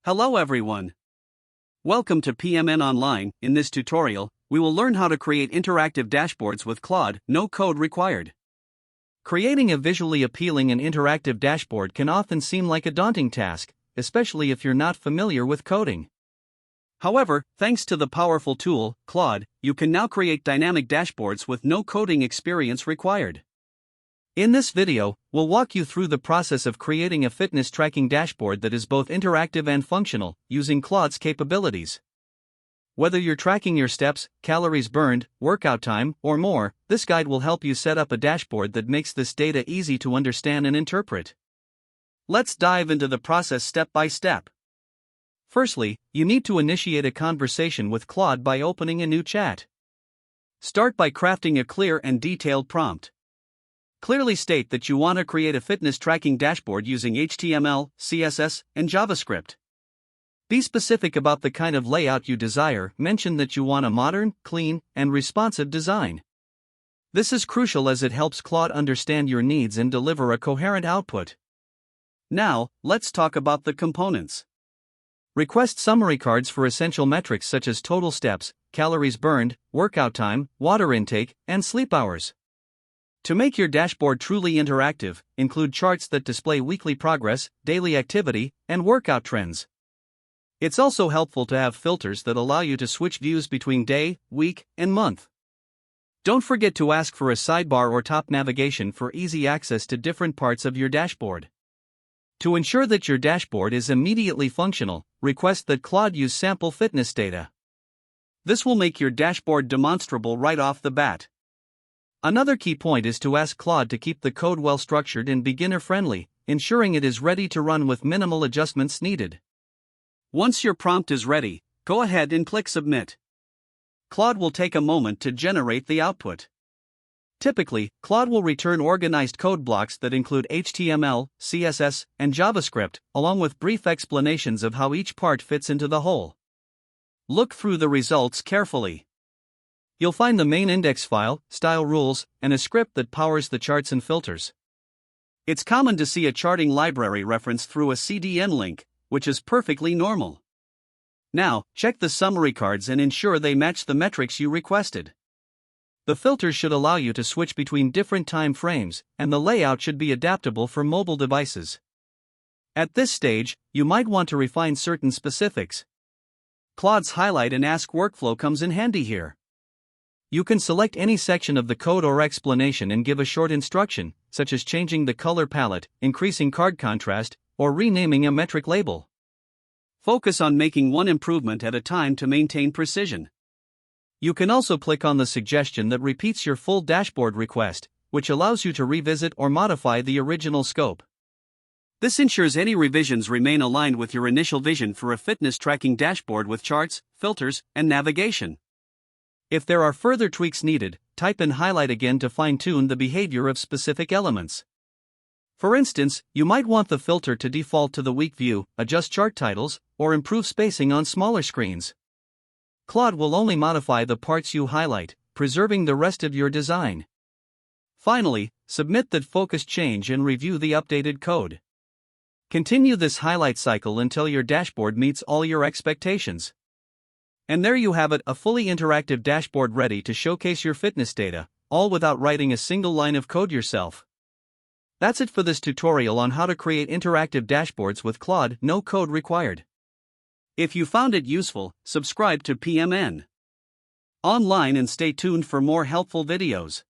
Hello everyone. Welcome to PMN Online. In this tutorial, we will learn how to create interactive dashboards with Claude, no code required. Creating a visually appealing and interactive dashboard can often seem like a daunting task, especially if you're not familiar with coding. However, thanks to the powerful tool, Claude, you can now create dynamic dashboards with no coding experience required. In this video, we'll walk you through the process of creating a fitness tracking dashboard that is both interactive and functional, using Claude's capabilities. Whether you're tracking your steps, calories burned, workout time, or more, this guide will help you set up a dashboard that makes this data easy to understand and interpret. Let's dive into the process step by step. Firstly, you need to initiate a conversation with Claude by opening a new chat. Start by crafting a clear and detailed prompt. Clearly state that you want to create a fitness tracking dashboard using HTML, CSS, and JavaScript. Be specific about the kind of layout you desire. Mention that you want a modern, clean, and responsive design. This is crucial as it helps Claude understand your needs and deliver a coherent output. Now, let's talk about the components. Request summary cards for essential metrics such as total steps, calories burned, workout time, water intake, and sleep hours. To make your dashboard truly interactive, include charts that display weekly progress, daily activity, and workout trends. It's also helpful to have filters that allow you to switch views between day, week, and month. Don't forget to ask for a sidebar or top navigation for easy access to different parts of your dashboard. To ensure that your dashboard is immediately functional, request that Claude use sample fitness data. This will make your dashboard demonstrable right off the bat. Another key point is to ask Claude to keep the code well structured and beginner-friendly, ensuring it is ready to run with minimal adjustments needed. Once your prompt is ready, go ahead and click Submit. Claude will take a moment to generate the output. Typically, Claude will return organized code blocks that include HTML, CSS, and JavaScript, along with brief explanations of how each part fits into the whole. Look through the results carefully. You'll find the main index file, style rules, and a script that powers the charts and filters. It's common to see a charting library referenced through a CDN link, which is perfectly normal. Now, check the summary cards and ensure they match the metrics you requested. The filters should allow you to switch between different time frames, and the layout should be adaptable for mobile devices. At this stage, you might want to refine certain specifics. Claude's highlight and ask workflow comes in handy here. You can select any section of the code or explanation and give a short instruction, such as changing the color palette, increasing card contrast, or renaming a metric label. Focus on making one improvement at a time to maintain precision. You can also click on the suggestion that repeats your full dashboard request, which allows you to revisit or modify the original scope. This ensures any revisions remain aligned with your initial vision for a fitness tracking dashboard with charts, filters, and navigation. If there are further tweaks needed, type and highlight again to fine-tune the behavior of specific elements. For instance, you might want the filter to default to the week view, adjust chart titles, or improve spacing on smaller screens. Claude will only modify the parts you highlight, preserving the rest of your design. Finally, submit that focus change and review the updated code. Continue this highlight cycle until your dashboard meets all your expectations. And there you have it, a fully interactive dashboard ready to showcase your fitness data, all without writing a single line of code yourself. That's it for this tutorial on how to create interactive dashboards with Claude, no code required. If you found it useful, subscribe to PMN Online and stay tuned for more helpful videos.